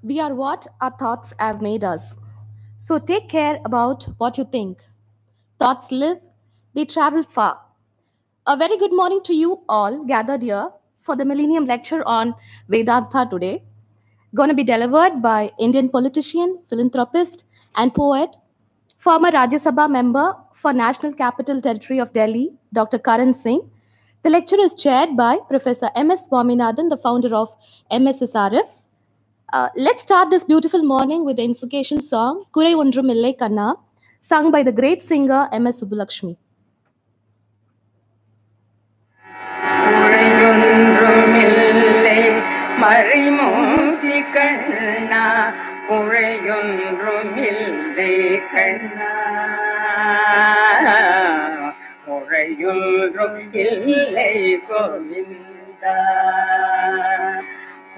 We are what our thoughts have made us. So take care about what you think. Thoughts live, they travel far. A very good morning to you all gathered here for the Millennium lecture on Vedanta today. Going to be delivered by Indian politician, philanthropist, and poet, former Rajya Sabha member for National Capital Territory of Delhi, Dr. Karan Singh. The lecture is chaired by Professor M.S. Swaminathan, the founder of MSSRF. Let's start this beautiful morning with the invocation song Kurai Ondrum Illai Kanna, sung by the great singer M.S. Subbulakshmi. குறையொன்றுமில்லை மறைமூர்த்தி கண்ணா குறையொன்றுமில்லை கண்ணா குறையொன்றும் இல்லை கோவிந்தா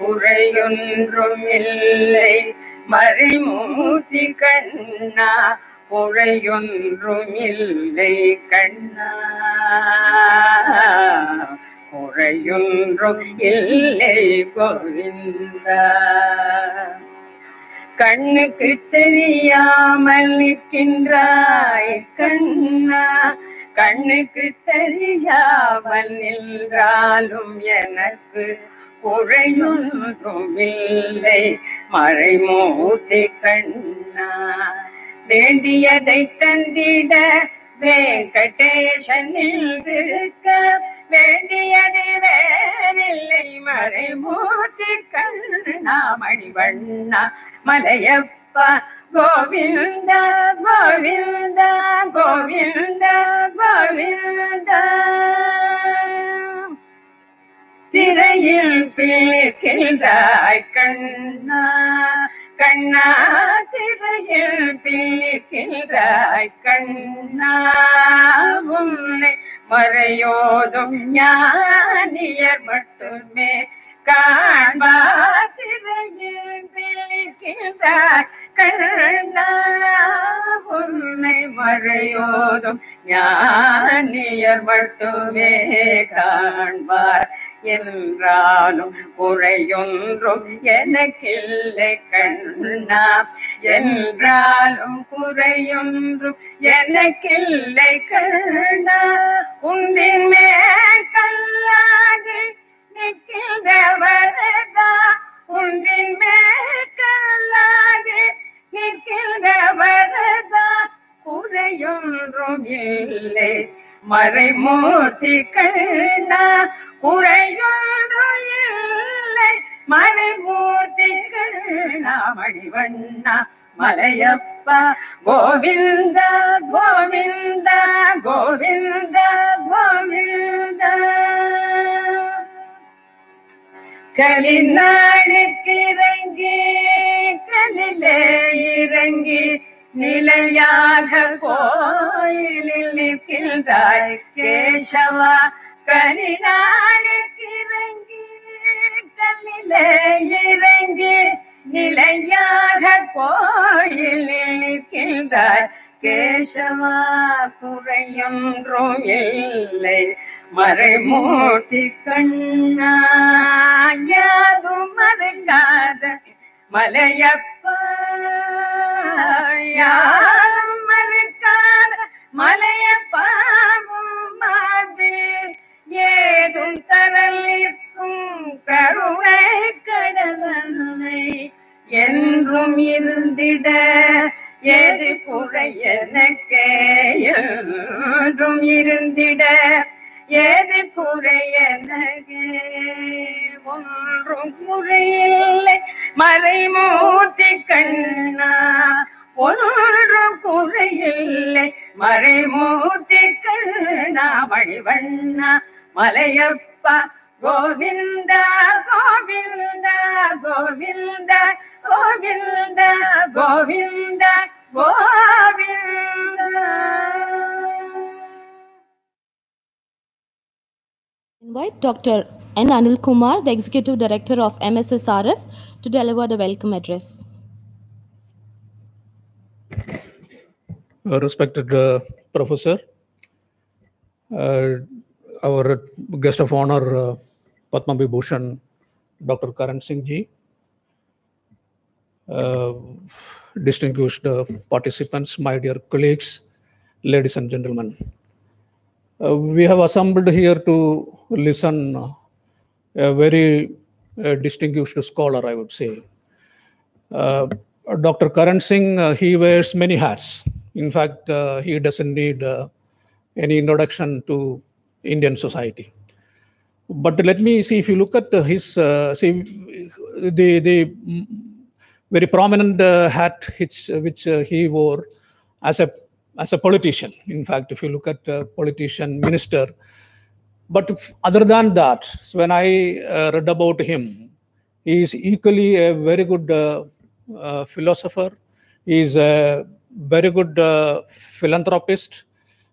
குறையொன்றுமில்லை மறைமூர்த்தி கண்ணா குறையொன்றுமில்லை கண்ணா குறையொன்றும் இல்லை கோவிந்தா கண்ணுக்கு தெரியாமல் நிற்கின்றாய் கண்ணா கண்ணுக்கு தெரியாமல் நின்றாலும் எனக்கு குறையொன்றும் இல்லை மறைமூர்த்தி கண்ணா வேண்டியதை தந்திட வெங்கடேசனில் இருக்க வேண்டியது வேறில்லை மறைமூர்த்தி கண்ணா மணிவண்ணா மலையப்பா கோவிந்தா கோவிந்தா கோவிந்தா கோவிந்தா திரையில் பிழைக்கின்றாய் கண்ணா கண்ணா திரையில் பிழைக்கின்றாய் கண்ணா உன்னை மறையோதும் ஞானியர் மட்டுமே காண்பார் திரையில் பிழைக்கின்றாய் கண்ணா உன்னை மறையோதும் ஞானியர் மட்டுமே காண்பார் என்றாலும் குறையொன்றும் எனக்கில்லை கண்ணா என்றாலும் குறையொன்றும் எனக்கில்லை கண்ணா உந்தின் மேற்கல்லாகி நிற்கின்றவரதா உந்தின் மேற்கல்லாகி நிற்கின்றவரதா குறையொன்றும் இல்லை மறைமூர்த்தி கண்ணா குறையொன்றும் இல்லை மறைமூர்த்தி கண்ணா மணிவண்ணா மலையப்பா கோவிந்தா கோவிந்தா கோவிந்தா கோவிந்தா கலிநாடுக்கு இறங்கி கலிலே இறங்கி நிலையாக கோயிலில் நிற்கின்றாய் கேசவா கலிநாடுக்கு இறங்கி கலிலே இறங்கி நிலையாக கோயிலில் நிற்கின்றாய் கேசவா குறையொன்றும் இல்லை மறைமூர்த்தி கண்ணா யாதும் மறையாத மலையப்பா யாரும் மறைக்காத மலையப்பாவும் ஏதும் தரலிக்கும் கருணை கடலனை என்றும் இருந்திட எது குறை எனக்கே என்றும் இருந்திட எது குறை எனக்கு ஒன்றும் குறையில்லை மறைமூர்த்தி கண்ணா ஒன்றும் குறையில்லை மறைமூர்த்தி கண்ணா மணிவண்ணா Malayappa Govinda Govinda Govinda Govinda Govinda Govinda. Invite Dr. N. Anil Kumar, the Executive Director of MSSRF, to deliver the welcome address. Respected Professor, our guest of honor, Padma Vibhushan, Dr. Karan Singh ji, uh, distinguished participants, my dear colleagues, ladies and gentlemen. We have assembled here to listen a very distinguished scholar, I would say. Uh, Dr. Karan Singh, he wears many hats. In fact, he doesn't need any introduction to Indian society. But let me see, if you look at his, the very prominent hat which he wore as a politician. In fact, if you look at politician, minister, but other than that, when I read about him, he is equally a very good philosopher. He is a very good philanthropist,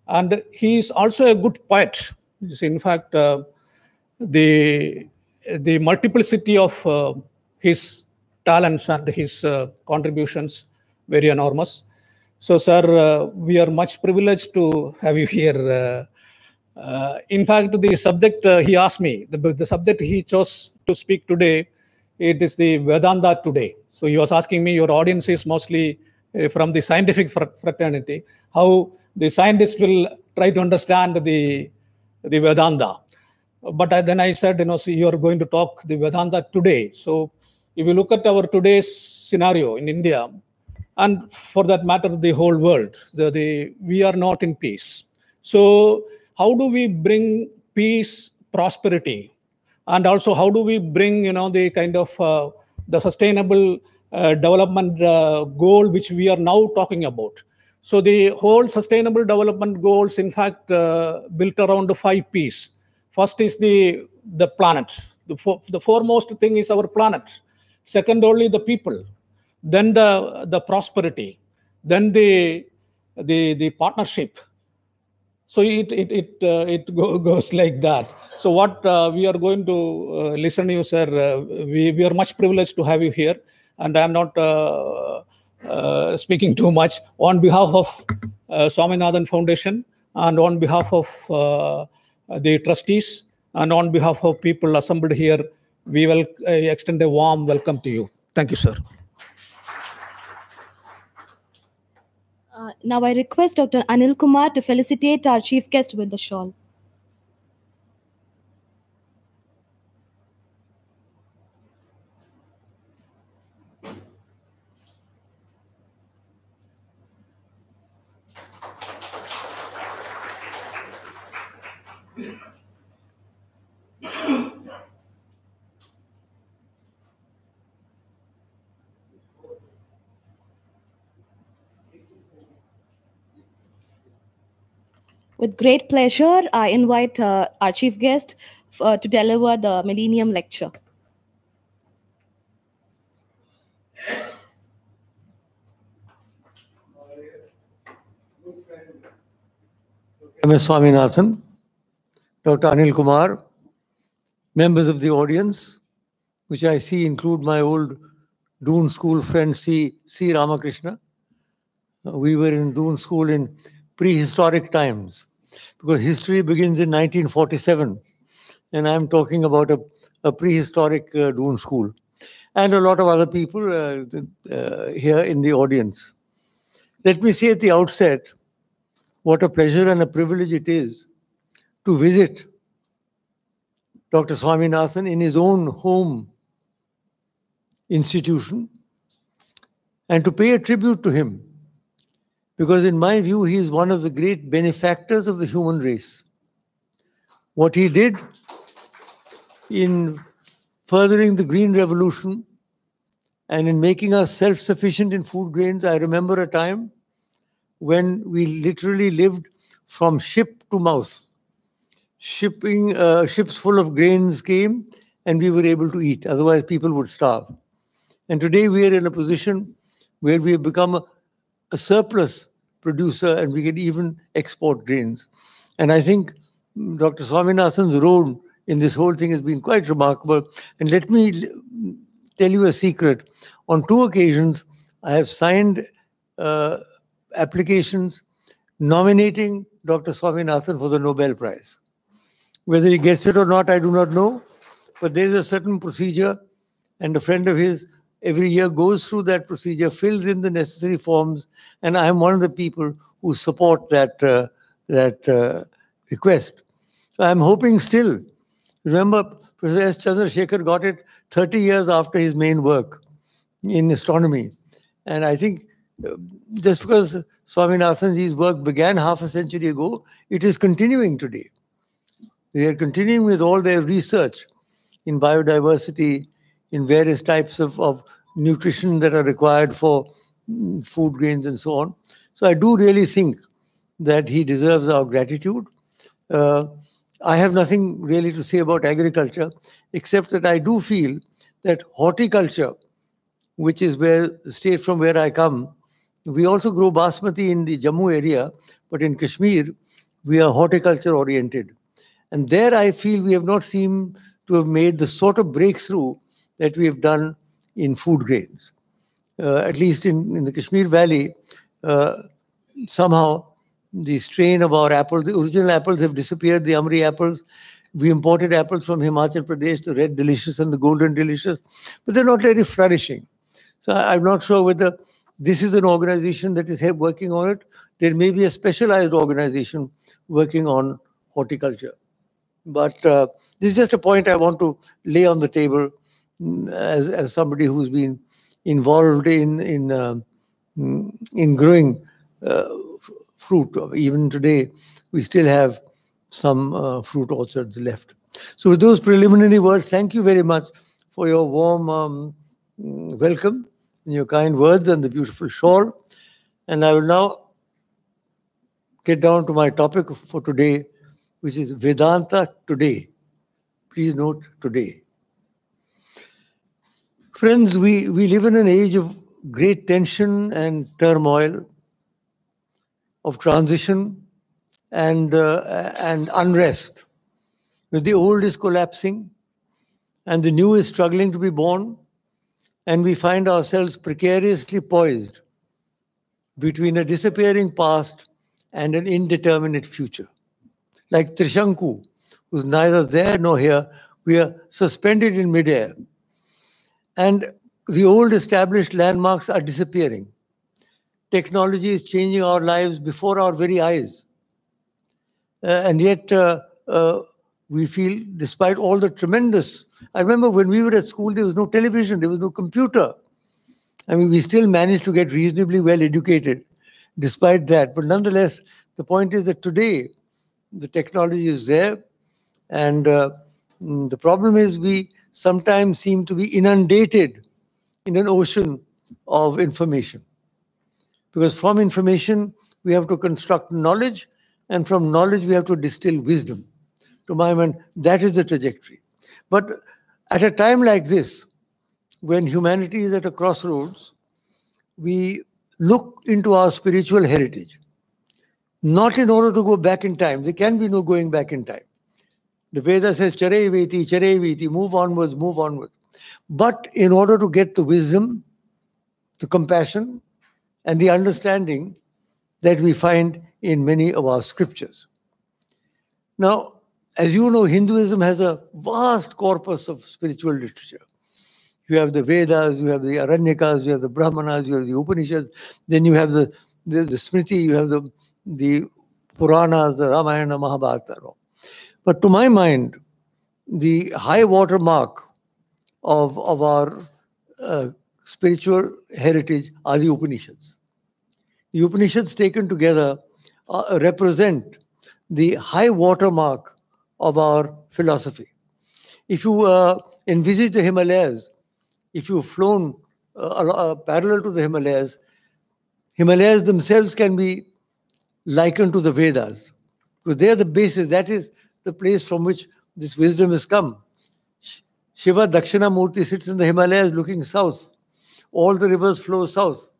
and he is also a good poet. In fact, the multiplicity of his talents and his contributions very enormous. So, sir, we are much privileged to have you here. In fact, the subject he asked me, the subject he chose to speak today, it is the Vedanta today. So he was asking me, your audience is mostly from the scientific fraternity, how the scientists will try to understand the Vedanta. But then I said, see, you are going to talk the Vedanta today. So if you look at our today's scenario in India, and for that matter, the whole world, we are not in peace. So how do we bring peace, prosperity, and also how do we bring, the kind of the sustainable development goal which we are now talking about? So the whole sustainable development goals, in fact, built around 5 P's. First is the planet. The foremost thing is our planet. Second, only the people. Then the prosperity. Then the partnership. So it goes like that. So what we are going to listen to you, sir. We are much privileged to have you here, and I am not speaking too much. On behalf of Swaminathan Foundation, and on behalf of the trustees, and on behalf of people assembled here, we will extend a warm welcome to you. Thank you, sir. Now I request Dr. Anil Kumar to felicitate our chief guest with the shawl. With great pleasure, I invite our chief guest to deliver the Millennium lecture. M.S. Swaminathan, Dr. Anil Kumar, members of the audience, which I see include my old Doon School friend C. Ramakrishna. We were in Doon School in prehistoric times, because history begins in 1947, and I'm talking about a prehistoric Doon School, and a lot of other people here in the audience. Let me say at the outset what a pleasure and a privilege it is to visit Dr. Swaminathan in his own home institution and to pay a tribute to him. Because in my view, he is one of the great benefactors of the human race. What he did in furthering the Green Revolution and in making us self-sufficient in food grains, I remember a time when we literally lived from ship to mouth. Ships full of grains came and we were able to eat. Otherwise, people would starve. And today we are in a position where we have become a surplus producer, and we can even export grains. And I think Dr. Swaminathan's role in this whole thing has been quite remarkable. And let me tell you a secret. On 2 occasions, I have signed applications nominating Dr. Swaminathan for the Nobel Prize. Whether he gets it or not, I do not know. But there is a certain procedure, and a friend of his every year goes through that procedure, fills in the necessary forms, and I am one of the people who support that request. So I'm hoping still. Remember, Professor S. Chandrasekhar got it 30 years after his main work in astronomy. And I think just because Swaminathanji's work began half a century ago, it is continuing today. They are continuing with all their research in biodiversity, in various types of nutrition that are required for food grains and so on. So I do really think that he deserves our gratitude. I have nothing really to say about agriculture, except that I do feel that horticulture, which is where the state from where I come, we also grow basmati in the Jammu area, but in Kashmir, we are horticulture oriented. And there I feel we have not seemed to have made the sort of breakthrough that we have done in food grains. At least in the Kashmir Valley, somehow the strain of our apples, the original apples have disappeared, the Amri apples. We imported apples from Himachal Pradesh, the red delicious and the golden delicious, but they're not really flourishing. So I'm not sure whether this is an organization that is working on it. There may be a specialized organization working on horticulture. But this is just a point I want to lay on the table as somebody who's been involved in growing fruit. Even today, we still have some fruit orchards left. So with those preliminary words, thank you very much for your warm welcome and your kind words and the beautiful shawl. And I will now get down to my topic for today, which is Vedanta today. Please note today. Friends, we live in an age of great tension and turmoil, of transition and unrest. The old is collapsing and the new is struggling to be born, and we find ourselves precariously poised between a disappearing past and an indeterminate future. Like Trishanku, who's neither there nor here, we are suspended in midair. And the old established landmarks are disappearing. Technology is changing our lives before our very eyes. And yet we feel, despite all the tremendous... I remember when we were at school, there was no television, there was no computer. I mean, we still managed to get reasonably well educated despite that. But nonetheless, the point is that today, the technology is there. And the problem is we sometimes seem to be inundated in an ocean of information. Because from information, we have to construct knowledge, and from knowledge, we have to distill wisdom. To my mind, that is the trajectory. But at a time like this, when humanity is at a crossroads, we look into our spiritual heritage, not in order to go back in time. There can be no going back in time. The Veda says, Chare veti, move onwards, move onwards. But in order to get the wisdom, the compassion, and the understanding that we find in many of our scriptures. Now, as you know, Hinduism has a vast corpus of spiritual literature. You have the Vedas, you have the Aranyakas, you have the Brahmanas, you have the Upanishads, then you have the Smriti, you have the Puranas, the Ramayana, Mahabharata. But to my mind, the high water mark of our spiritual heritage are the Upanishads. The Upanishads taken together represent the high water mark of our philosophy. If you envisage the Himalayas, if you've flown parallel to the Himalayas, Himalayas themselves can be likened to the Vedas, because they are the basis. That is the place from which this wisdom has come. Shiva Dakshinamurti sits in the Himalayas looking south. All the rivers flow south.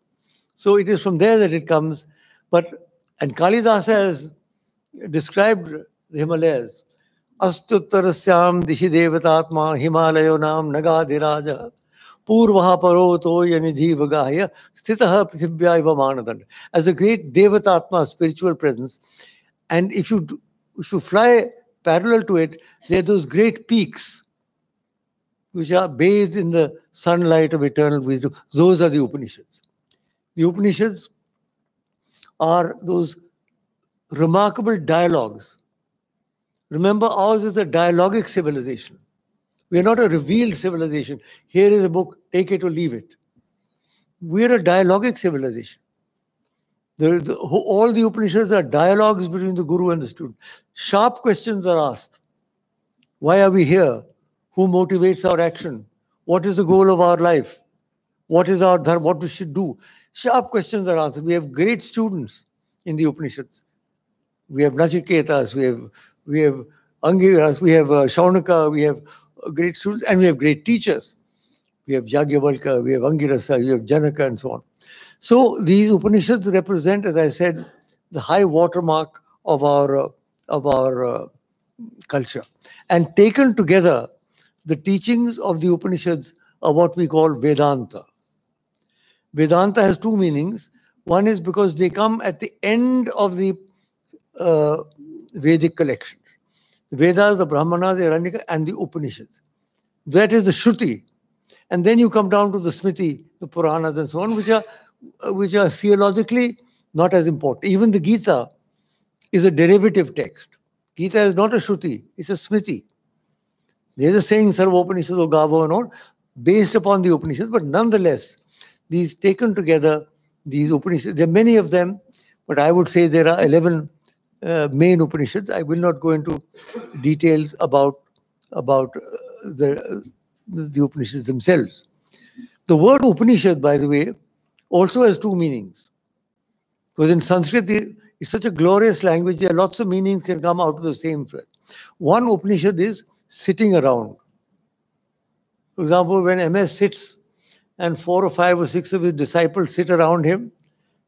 So it is from there that it comes. And Kalidasa has described the Himalayas. Astutarasyam dishi devatatma himalayo nam nagadhiraja purvaha paroto yanidhi vagaya stitaha prithibhya iva manadanda. As a great devatatma, spiritual presence. And if you fly parallel to it, there are those great peaks which are bathed in the sunlight of eternal wisdom. Those are the Upanishads. The Upanishads are those remarkable dialogues. Remember, ours is a dialogic civilization. We are not a revealed civilization. Here is a book, take it or leave it. We are a dialogic civilization. All the Upanishads are dialogues between the guru and the student. Sharp questions are asked. Why are we here? Who motivates our action? What is the goal of our life? What is our dharma? What we should do? Sharp questions are answered. We have great students in the Upanishads. We have Nachiketas, we have Angiras, we have Shaunaka, we have great students, and we have great teachers. We have Yagyavalka, we have Angirasa, we have Janaka, and so on. So these Upanishads represent, as I said, the high watermark of our culture. And taken together, the teachings of the Upanishads are what we call Vedanta. Vedanta has two meanings. One is because they come at the end of the Vedic collections. The Vedas, the Brahmanas, the Aranyaka, and the Upanishads. That is the Shruti. And then you come down to the Smriti, the Puranas, and so on, which are theologically not as important. Even the Gita is a derivative text. Gita is not a Shruti, it's a Smriti. There's a saying, Sarvopanishads Gavo and all, based upon the Upanishads, but nonetheless, these taken together, these Upanishads, there are many of them, but I would say there are 11 main Upanishads. I will not go into details about the Upanishads themselves. The word Upanishad, by the way, also has two meanings. Because in Sanskrit, it's such a glorious language, there are lots of meanings can come out of the same thread. One Upanishad is sitting around. For example, when MS sits and 4 or 5 or 6 of his disciples sit around him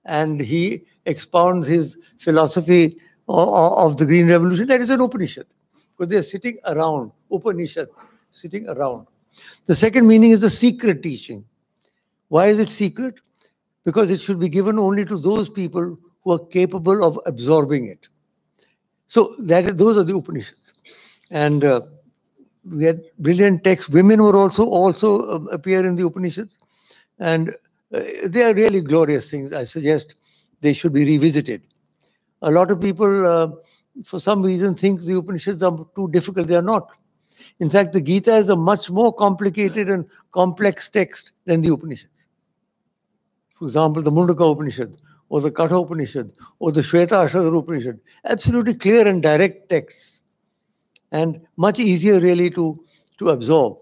and he expounds his philosophy of the Green Revolution, that is an Upanishad. Because they are sitting around. Upanishad, sitting around. The second meaning is the secret teaching. Why is it secret? Because it should be given only to those people who are capable of absorbing it. So those are the Upanishads. And we had brilliant texts. Women were also appear in the Upanishads. And they are really glorious things. I suggest they should be revisited. A lot of people, for some reason, think the Upanishads are too difficult. They are not. In fact, the Gita is a much more complicated and complex text than the Upanishads. For example, the Mundaka Upanishad, or the Katha Upanishad, or the Shweta Ashadhara Upanishad. Absolutely clear and direct texts. And much easier really to absorb.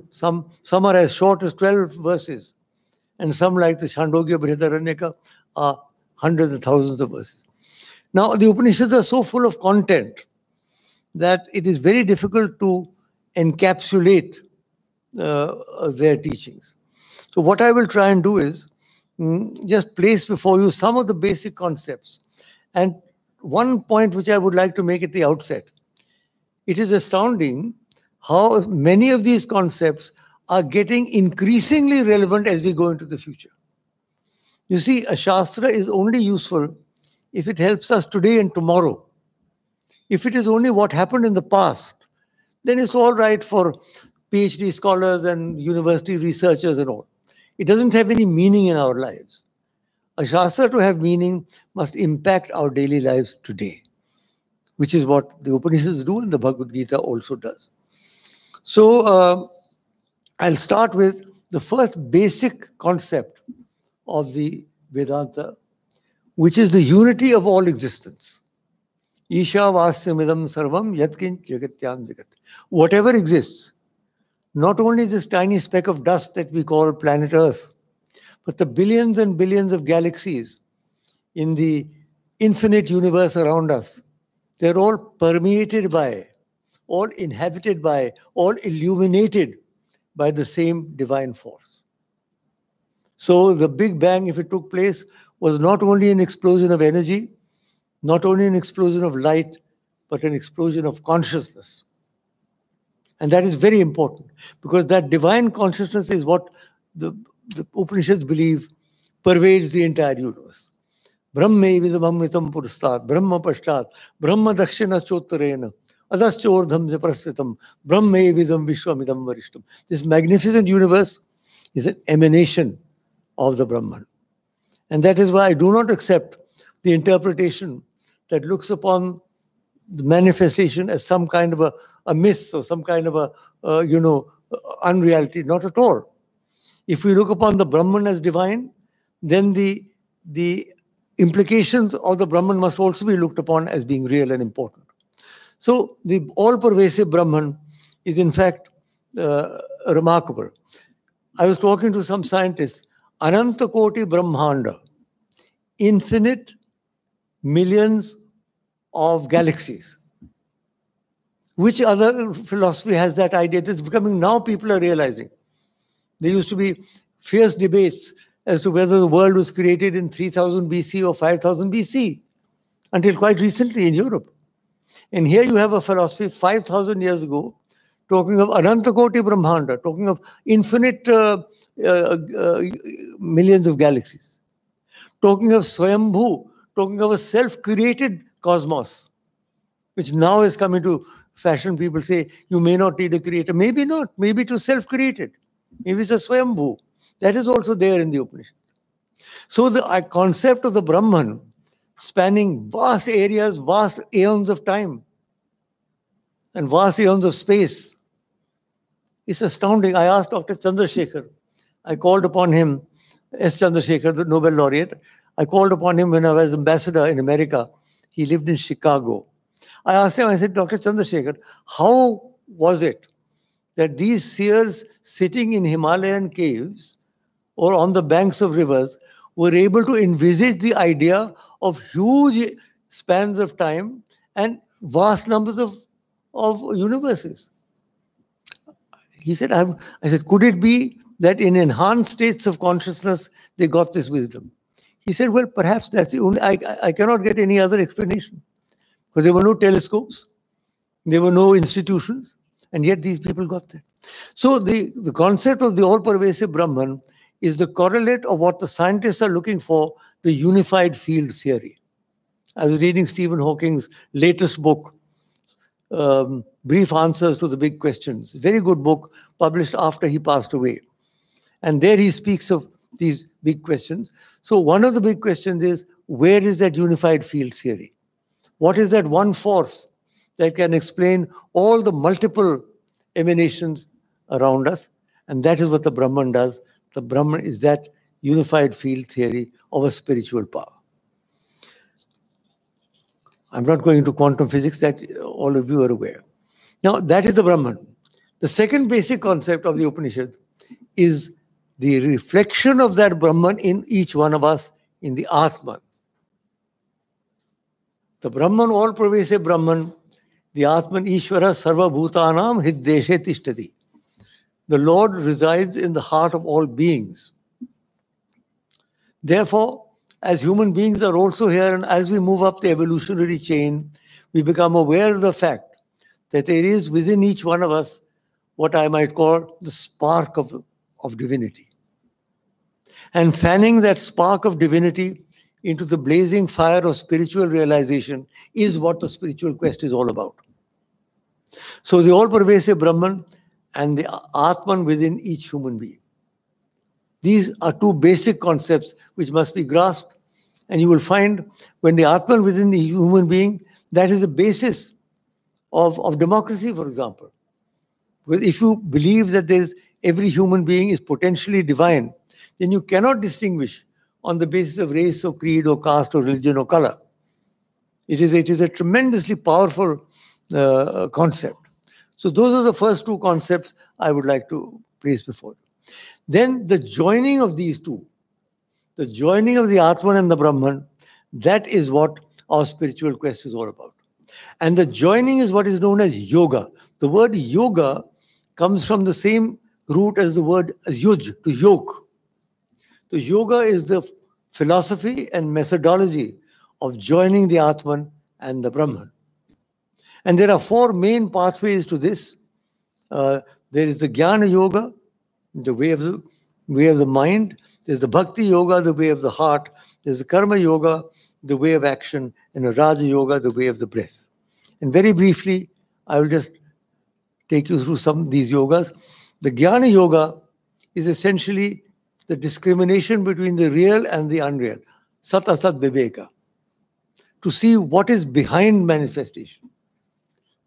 Some are as short as 12 verses. And some like the Chandogya Brihadaranyaka are hundreds of thousands of verses. Now, the Upanishads are so full of content that it is very difficult to encapsulate their teachings. So what I will try and do is just place before you some of the basic concepts. And one point which I would like to make at the outset. It is astounding how many of these concepts are getting increasingly relevant as we go into the future. You see, a Shastra is only useful if it helps us today and tomorrow. If it is only what happened in the past, then it's all right for PhD scholars and university researchers and all. It doesn't have any meaning in our lives. A Shastra to have meaning must impact our daily lives today, which is what the Upanishads do and the Bhagavad Gita also does. So I'll start with the first basic concept of the Vedanta, which is the unity of all existence. Isha vasyamidam sarvam yatkin jagatyam jagat. Whatever exists, not only this tiny speck of dust that we call planet Earth, but the billions and billions of galaxies in the infinite universe around us, they're all permeated by, all inhabited by, all illuminated by the same divine force. So the Big Bang, if it took place, was not only an explosion of energy, not only an explosion of light, but an explosion of consciousness. And that is very important, because that divine consciousness is what the Upanishads believe pervades the entire universe. Brahme vidamamritam purustat, Brahma pashtat, Brahma dakshina chottarena, Adaschodham Zaprasyatam, Brahme Vidam Vishwamidam Varishtam. This magnificent universe is an emanation of the Brahman. And that is why I do not accept the interpretation that looks upon the manifestation as some kind of a myth or some kind of unreality. Not at all. If we look upon the Brahman as divine, then the implications of the Brahman must also be looked upon as being real and important. So the all-pervasive Brahman is in fact remarkable. I was talking to some scientists. Ananta Koti Brahmanda, infinite millions of galaxies. Which other philosophy has that idea? It's becoming, now people are realizing. There used to be fierce debates as to whether the world was created in 3000 BC or 5000 BC, until quite recently in Europe. And here you have a philosophy 5000 years ago talking of Anantakoti Brahmanda, talking of infinite millions of galaxies, talking of Swayambhu, talking of a self-created cosmos, which now is coming to fashion. People say, you may not need a creator. Maybe not. Maybe it was self-created. Maybe it's a Swayambhu. That is also there in the Upanishads. So the concept of the Brahman, spanning vast areas, vast aeons of time, and vast aeons of space, is astounding. I asked Dr. Chandrasekhar, I called upon him, S. Chandrasekhar, the Nobel laureate. I called upon him when I was ambassador in America. He lived in Chicago. I asked him, I said, Dr. Chandrasekhar, how was it that these seers sitting in Himalayan caves or on the banks of rivers were able to envisage the idea of huge spans of time and vast numbers of universes? He said, I said, could it be that in enhanced states of consciousness, they got this wisdom? He said, well, perhaps that's the only, I cannot get any other explanation. Because there were no telescopes, there were no institutions, and yet these people got there. So the concept of the all-pervasive Brahman is the correlate of what the scientists are looking for, the unified field theory. I was reading Stephen Hawking's latest book, Brief Answers to the Big Questions. Very good book, published after he passed away. And there he speaks of these big questions. So one of the big questions is, where is that unified field theory? What is that one force that can explain all the multiple emanations around us? And that is what the Brahman does. The Brahman is that unified field theory of a spiritual power. I'm not going into quantum physics, that all of you are aware. Now, that is the Brahman. The second basic concept of the Upanishad is the reflection of that Brahman in each one of us, in the Atman. The Brahman, all-pervasive Brahman, the Atman Ishvara Sarva Bhutanam Hiddeshe Tishtati. The Lord resides in the heart of all beings. Therefore, as human beings are also here, and as we move up the evolutionary chain, we become aware of the fact that there is within each one of us what I might call the spark of divinity. And fanning that spark of divinity into the blazing fire of spiritual realization is what the spiritual quest is all about. So the all-pervasive Brahman and the Atman within each human being. These are two basic concepts which must be grasped, and you will find when the Atman within the human being, that is the basis of democracy, for example. Because if you believe that every human being is potentially divine, then you cannot distinguish on the basis of race or creed or caste or religion or color. It is a tremendously powerful concept. So those are the first two concepts I would like to place before you. Then the joining of these two, the joining of the Atman and the Brahman, that is what our spiritual quest is all about. And the joining is what is known as yoga. The word yoga comes from the same root as the word yuj, to yoke. So yoga is the philosophy and methodology of joining the Atman and the Brahman. And there are four main pathways to this. There is the Jnana Yoga, the way of the mind. There's the Bhakti Yoga, the way of the heart. There's the Karma Yoga, the way of action. And the Raja Yoga, the way of the breath. And very briefly, I will just take you through some of these yogas. The Jnana Yoga is essentially the discrimination between the real and the unreal. Sat Asat Viveka. To see what is behind manifestation.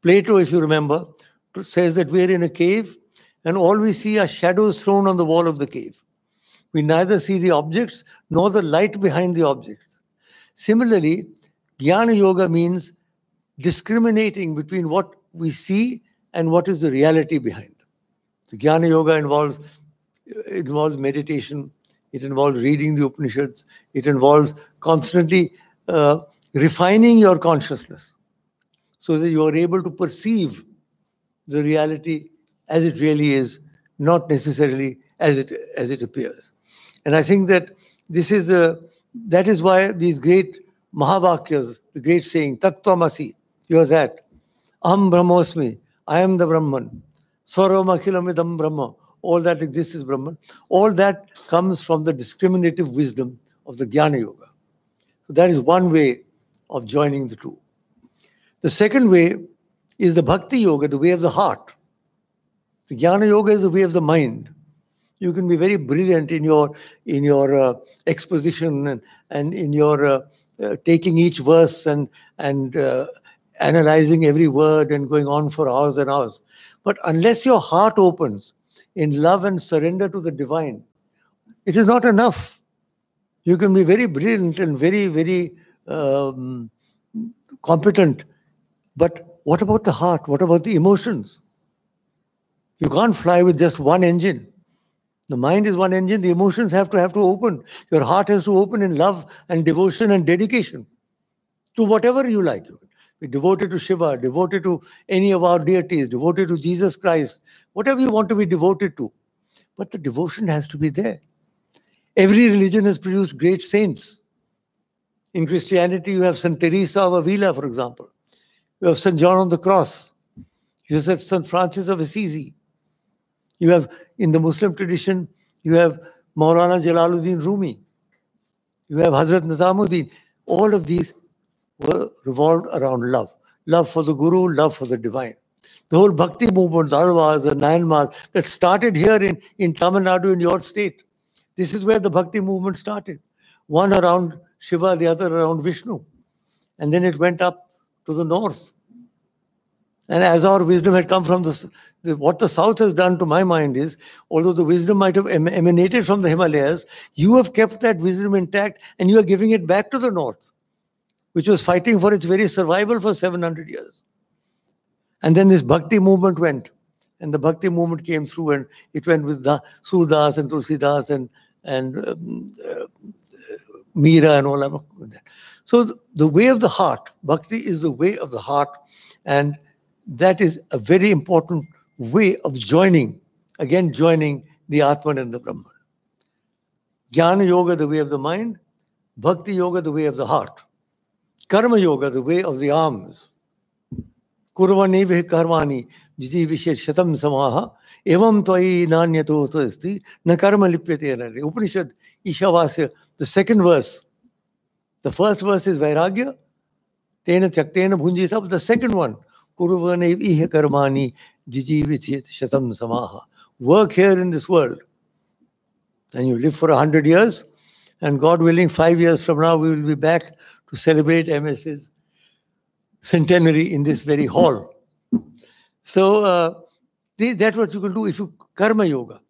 Plato, if you remember, says that we are in a cave and all we see are shadows thrown on the wall of the cave. We neither see the objects nor the light behind the objects. Similarly, Jnana Yoga means discriminating between what we see and what is the reality behind. The Jnana Yoga involves meditation, it involves reading the Upanishads, it involves constantly refining your consciousness so that you are able to perceive the reality as it really is, not necessarily as it appears. And I think that that is why these great Mahavakyas, the great saying, Tattvamasi, you are that. Aham Brahmosmi, I am the Brahman. Sarvam Akhilam Idam Brahma, all that exists is Brahman. All that comes from the discriminative wisdom of the Jnana Yoga. So that is one way of joining the two. The second way is the Bhakti Yoga, the way of the heart. The Jnana Yoga is the way of the mind. You can be very brilliant in your exposition and in your taking each verse and analyzing every word and going on for hours and hours. But unless your heart opens in love and surrender to the divine, it is not enough. You can be very brilliant and very, very competent. But what about the heart? What about the emotions? You can't fly with just one engine. The mind is one engine. The emotions have to open. Your heart has to open in love and devotion and dedication to whatever you like. Be devoted to Shiva, devoted to any of our deities, devoted to Jesus Christ, whatever you want to be devoted to. But the devotion has to be there. Every religion has produced great saints. In Christianity, you have St. Teresa of Avila, for example. You have St. John on the Cross. You have St. Francis of Assisi. You have, in the Muslim tradition, you have Maulana Jalaluddin Rumi. You have Hazrat Nizamuddin. All of these were revolved around love. Love for the Guru, love for the divine. The whole Bhakti movement, the Arvas, the Nayanmars, that started here in Tamil Nadu, in your state. This is where the Bhakti movement started. One around Shiva, the other around Vishnu. And then it went up to the north. And as our wisdom had come from what the South has done to my mind is, although the wisdom might have emanated from the Himalayas, you have kept that wisdom intact and you are giving it back to the North, which was fighting for its very survival for 700 years. And then this Bhakti movement went. And the Bhakti movement came through and it went with Surdas and Tulsidas and Meera and all that. So the way of the heart, Bhakti is the way of the heart, and that is a very important way of joining the Atman and the Brahman. Jnana Yoga, the way of the mind. Bhakti Yoga, the way of the heart. Karma Yoga, the way of the arms. Kurvani vih karmani jiti vishet shatam samaha evam tvai nanyato asti na karma lipyate anare. Upanishad Ishavasya, the second verse. The first verse is Vairagya, tena tyaktena bhunjita. The second one, Kurvani vih karmani jiti vishet shatam samaha. Work here in this world. And you live for 100 years, and God willing, 5 years from now, we will be back to celebrate MS's centenary in this very hall. So that's what you can do if you karma yoga.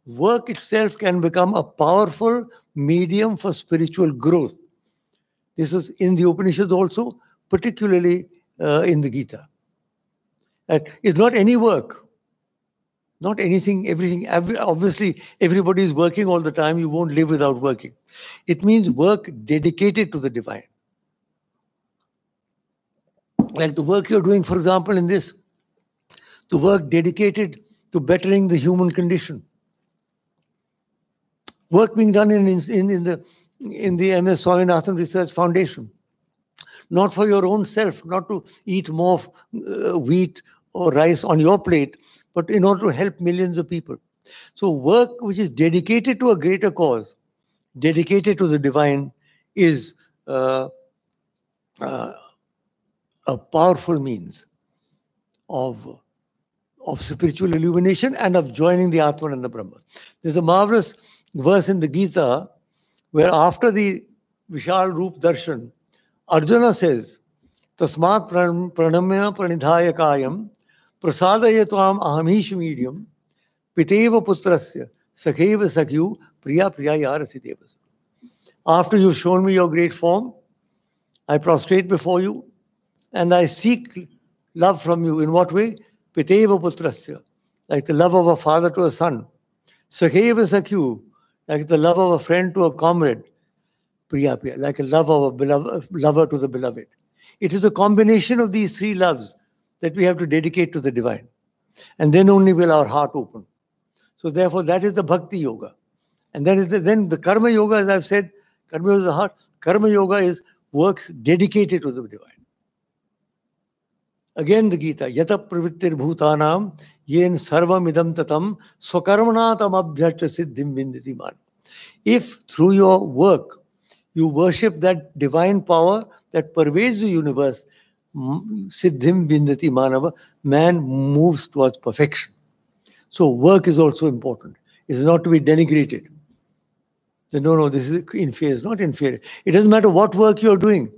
Work itself can become a powerful medium for spiritual growth. This is in the Upanishads also, particularly in the Gita. It's not any work. Not anything, everything. Obviously, everybody is working all the time. You won't live without working. It means work dedicated to the divine. Like the work you're doing, for example, in this, the work dedicated to bettering the human condition. Work being done in the MS Swaminathan Research Foundation. Not for your own self, not to eat more wheat or rice on your plate, but in order to help millions of people. So work which is dedicated to a greater cause, dedicated to the divine, is a powerful means. of spiritual illumination and of joining the Atman and the Brahman. There's a marvelous verse in the Gita where after the Vishal Roop Darshan, Arjuna says, Tasmat pranamya pranidhaya kayam prasadaya tvam ahamish medium piteva putrasya sakheva sakyu priya priya yarasi devas. After you've shown me your great form, I prostrate before you and I seek love from you. In what way? Piteva putrasya, like the love of a father to a son. Sakheva sakyu, like the love of a friend to a comrade. Priya priya, like a love of a beloved, lover to the beloved. It is a combination of these three loves that we have to dedicate to the divine. And then only will our heart open. So therefore, that is the bhakti yoga. And then the karma yoga, as I've said, karma yoga is the heart. Karma yoga is works dedicated to the divine. Again, the Gita, yata pravittir bhutanam yen sarvam idam tatam swakarmanatam abhyasta siddhim vindati man. If through your work you worship that divine power that pervades the universe, siddhim vindati manava, man moves towards perfection. So work is also important. It is not to be denigrated. No, this is inferior. It's not inferior. It doesn't matter what work you're doing.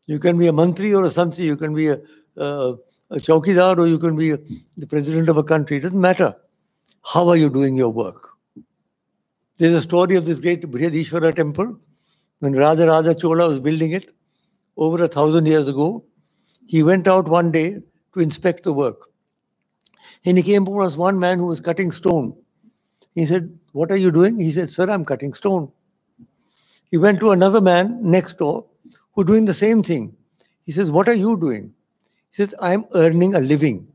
You can be a mantri or a santri. You can be a chowkidar or you can be the president of a country. It doesn't matter. How are you doing your work? There's a story of this great Brihadishwara temple. When Raja Chola was building it over 1,000 years ago, he went out one day to inspect the work. And he came across one man who was cutting stone. He said, "What are you doing?" He said, "Sir, I'm cutting stone." He went to another man next door who was doing the same thing. He says, "What are you doing?" He says, "I'm earning a living."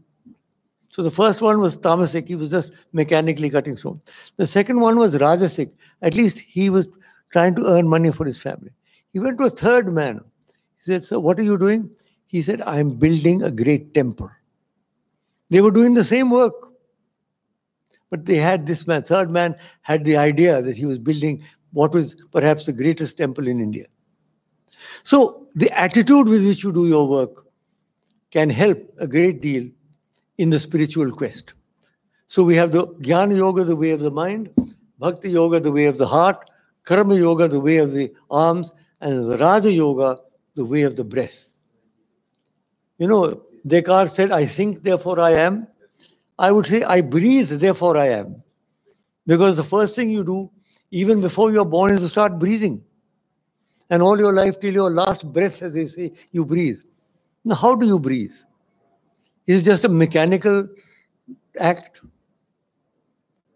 So the first one was tamasic. He was just mechanically cutting stone. The second one was rajasic. At least he was trying to earn money for his family. He went to a third man. He said, "Sir, what are you doing?" He said, "I'm building a great temple." They were doing the same work. But they had this man, third man, had the idea that he was building what was perhaps the greatest temple in India. So the attitude with which you do your work can help a great deal in the spiritual quest. So we have the Jnana Yoga, the way of the mind, Bhakti Yoga, the way of the heart, Karma Yoga, the way of the arms, and the Raja Yoga, the way of the breath. You know, Descartes said, "I think, therefore I am." I would say, "I breathe, therefore I am." Because the first thing you do, even before you're born, is to start breathing. And all your life, till your last breath, as they say, you breathe. Now, how do you breathe? Is it just a mechanical act?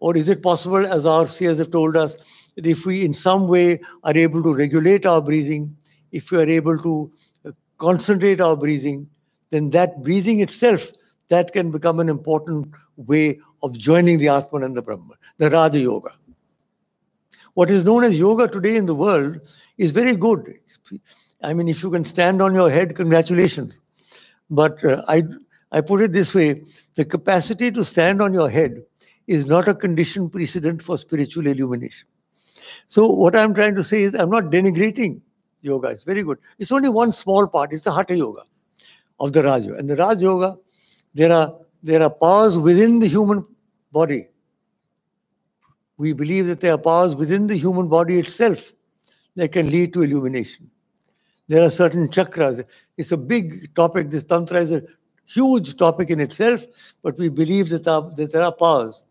Or is it possible, as our seers have told us, that if we in some way are able to regulate our breathing, if we are able to concentrate our breathing, then that breathing itself, that can become an important way of joining the Atman and the Brahman, the Raja Yoga. What is known as yoga today in the world is very good. I mean, if you can stand on your head, congratulations. But I put it this way, the capacity to stand on your head is not a condition precedent for spiritual illumination. So what I'm trying to say is, I'm not denigrating yoga. It's very good. It's only one small part. It's the Hatha Yoga of the Raj Yoga. And the Raj Yoga, there are powers within the human body. We believe that there are powers within the human body itself that can lead to illumination. There are certain chakras. It's a big topic. This Tantra is a huge topic in itself, but we believe that there are powers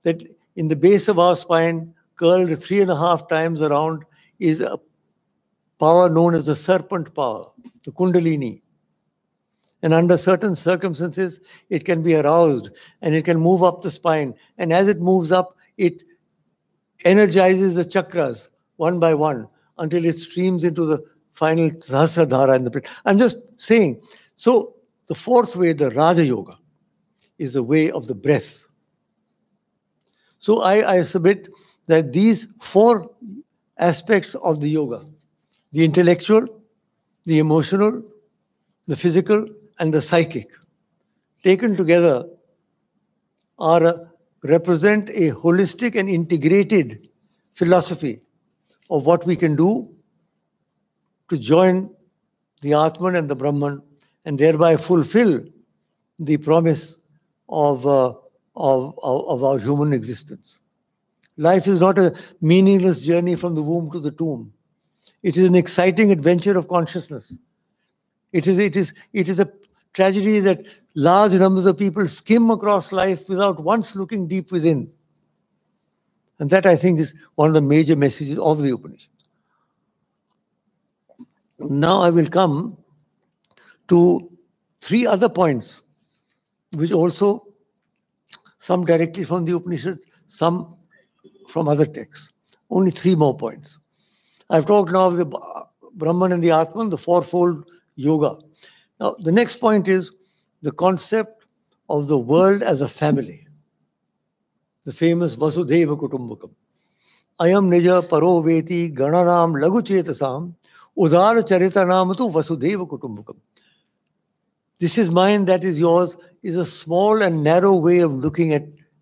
that in the base of our spine, curled 3.5 times around, is a power known as the serpent power, the Kundalini. And under certain circumstances, it can be aroused and it can move up the spine. And as it moves up, it energizes the chakras one by one until it streams into the final Sahasradhara in the brain. I'm just saying. So the fourth way, the Raja Yoga, is the way of the breath. So I submit that these 4 aspects of the yoga, the intellectual, the emotional, the physical, and the psychic, taken together represent a holistic and integrated philosophy of what we can do to join the Atman and the Brahman and thereby fulfill the promise of our human existence. Life is not a meaningless journey from the womb to the tomb. It is an exciting adventure of consciousness. It is a tragedy that large numbers of people skim across life without once looking deep within. And that, I think, is one of the major messages of the Upanishad. Now I will come to three other points, which also some directly from the Upanishad, some from other texts. Only three more points. I've talked now of the Brahman and the Atman, the fourfold yoga. Now, the next point is the concept of the world as a family. The famous Vasudhaiva Kutumbakam. Ayam nija paro veti gananam lagu chetasam udara charitanam tu Vasudhaiva Kutumbakam. This is mine, that is yours, is a small and narrow way of looking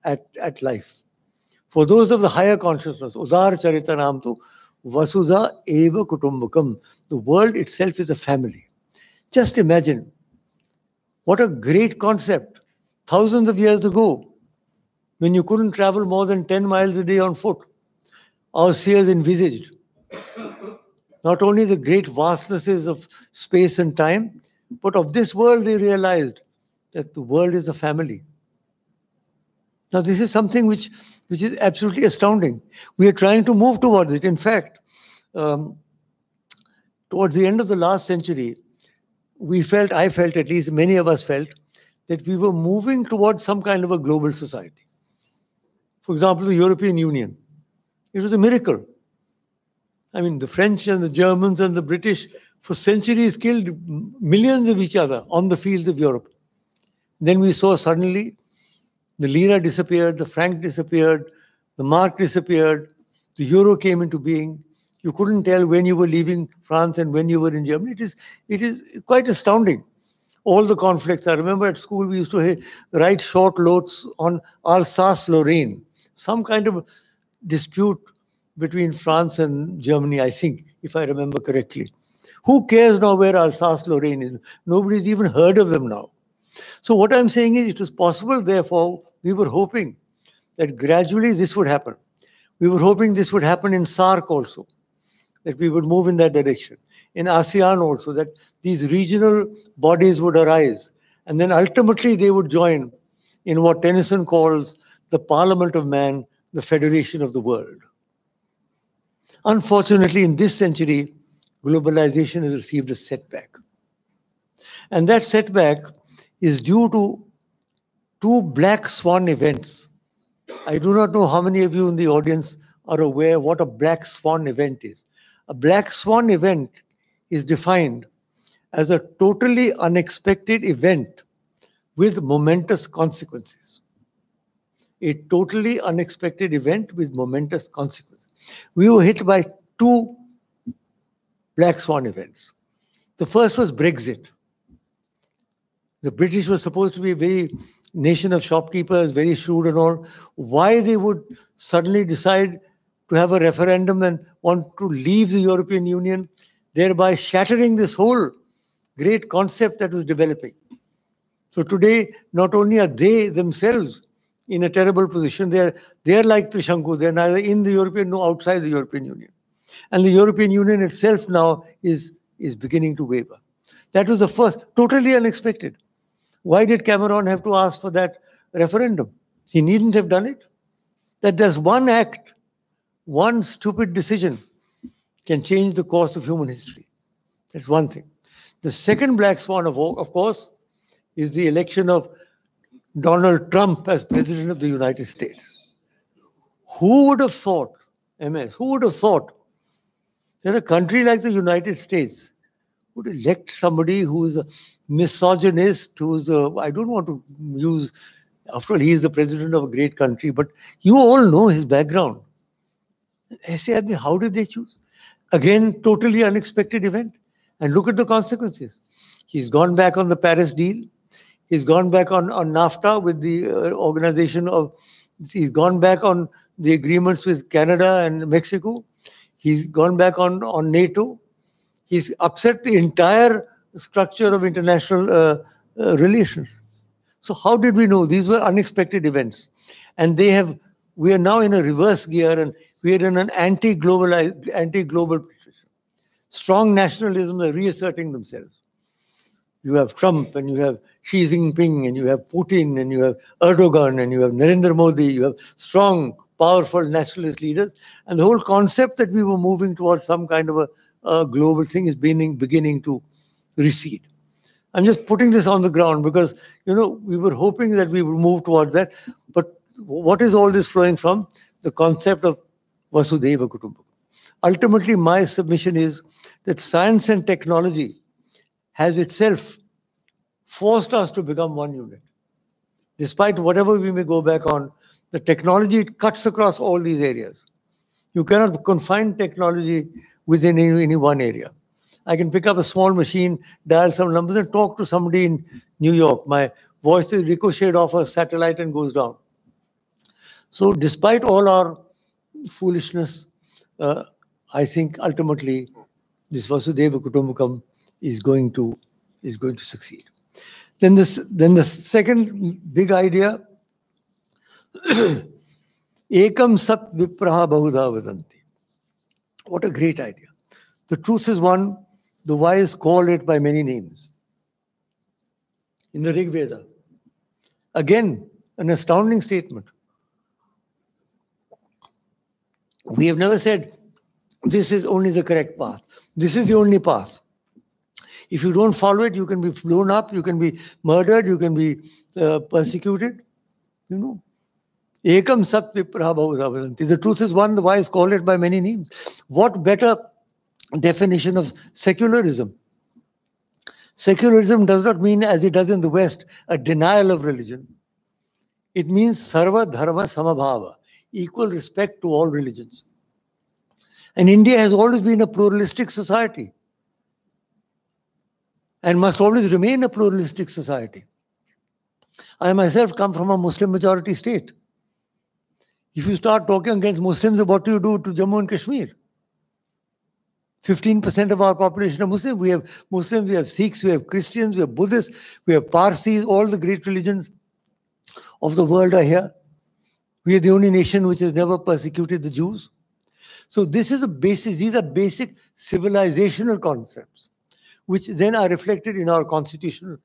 at life. For those of the higher consciousness, udara charitanam tu Vasudha eva Kutumbakam. The world itself is a family. Just imagine what a great concept thousands of years ago, when you couldn't travel more than 10 miles a day on foot. Our seers envisaged not only the great vastnesses of space and time, but of this world they realized that the world is a family. Now this is something which is absolutely astounding. We are trying to move towards it. In fact, towards the end of the last century, I felt at least, many of us felt, that we were moving towards some kind of a global society. For example, the European Union. It was a miracle. I mean, the French and the Germans and the British for centuries killed millions of each other on the fields of Europe. Then we saw suddenly the lira disappeared, the franc disappeared, the mark disappeared, the euro came into being. You couldn't tell when you were leaving France and when you were in Germany. It is quite astounding. All the conflicts. I remember at school we used to write short notes on Alsace-Lorraine, some kind of dispute between France and Germany, I think, if I remember correctly. Who cares now where Alsace-Lorraine is? Nobody's even heard of them now. So what I'm saying is it was possible, therefore, we were hoping that gradually this would happen. We were hoping this would happen in SAARC also, that we would move in that direction. In ASEAN also, that these regional bodies would arise. And then ultimately they would join in what Tennyson calls the Parliament of Man, the Federation of the World. Unfortunately, in this century, globalization has received a setback. And that setback is due to two black swan events. I do not know how many of you in the audience are aware what a black swan event is. A black swan event is defined as a totally unexpected event with momentous consequences. A totally unexpected event with momentous consequences. We were hit by two black swan events. The first was Brexit. The British were supposed to be a very nation of shopkeepers, very shrewd and all. Why they would suddenly decide to have a referendum and want to leave the European Union, thereby shattering this whole great concept that was developing. So today, not only are they themselves in a terrible position, they're like Trishanku, they're neither in the European nor outside the European Union. And the European Union itself now is beginning to waver. That was the first, totally unexpected. Why did Cameron have to ask for that referendum? He needn't have done it. That there's one act, one stupid decision can change the course of human history. That's one thing. The second black swan, of course, is the election of Donald Trump as President of the United States. Who would have thought, MS, who would have thought that a country like the United States would elect somebody who is a misogynist, who's I don't want to use, after all, he is the president of a great country, but you all know his background. I say, how did they choose? Again, totally unexpected event. And look at the consequences. He's gone back on the Paris deal. He's gone back on NAFTA with the organization of, he's gone back on the agreements with Canada and Mexico. He's gone back on NATO. He's upset the entire structure of international relations. So how did we know? These were unexpected events. And we are now in a reverse gear, and we are in an anti-global position. Strong nationalisms are reasserting themselves. You have Trump, and you have Xi Jinping, and you have Putin, and you have Erdogan, and you have Narendra Modi. You have strong, powerful nationalist leaders. And the whole concept that we were moving towards some kind of a global thing is beginning to recede. I'm just putting this on the ground because, we were hoping that we would move towards that. But what is all this flowing from? The concept of Vasudhaiva Kutumbakam. Ultimately, my submission is that science and technology has itself forced us to become one unit. Despite whatever we may go back on, the technology cuts across all these areas. You cannot confine technology within any one area. I can pick up a small machine, dial some numbers, and talk to somebody in New York. My voice is ricocheted off a satellite and goes down. So despite all our foolishness, I think ultimately this Vasudhaiva Kutumbakam is going to succeed. Then the second big idea, Ekam Sat Vipraha Bahudha Vadanti. What a great idea. The truth is one, the wise call it by many names. In the Rig Veda. Again, an astounding statement. We have never said, this is only the correct path. This is the only path. If you don't follow it, you can be blown up, you can be murdered, you can be persecuted. Ekam Sat Vipraha Bahudha Vadanti. The truth is one, the wise call it by many names. What better definition of secularism? Secularism does not mean, as it does in the West, a denial of religion. It means sarva dharma samabhava, equal respect to all religions. And India has always been a pluralistic society and must always remain a pluralistic society. I myself come from a Muslim majority state. If you start talking against Muslims, what do you do to Jammu and Kashmir? 15% of our population are Muslim. We have Muslims, we have Sikhs, we have Christians, we have Buddhists, we have Parsis, all the great religions of the world are here. We are the only nation which has never persecuted the Jews. So this is a basis, these are basic civilizational concepts, which then are reflected in our constitutional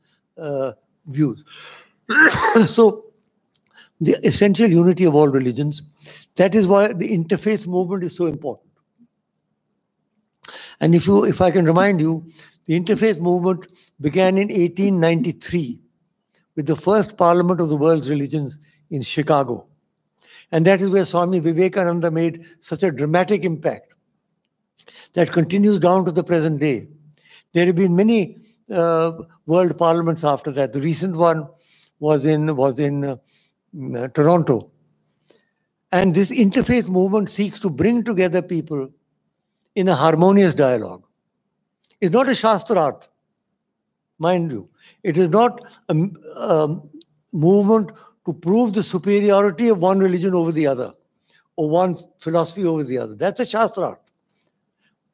views. So the essential unity of all religions, that is why the interfaith movement is so important. And if I can remind you, the interfaith movement began in 1893 with the first Parliament of the World's Religions in Chicago. And that is where Swami Vivekananda made such a dramatic impact that continues down to the present day. There have been many world parliaments after that. The recent one was in Toronto. And this interfaith movement seeks to bring together people in a harmonious dialogue. It's not a Shastrarth, mind you. It is not a movement to prove the superiority of one religion over the other, or one philosophy over the other. That's a Shastrarth.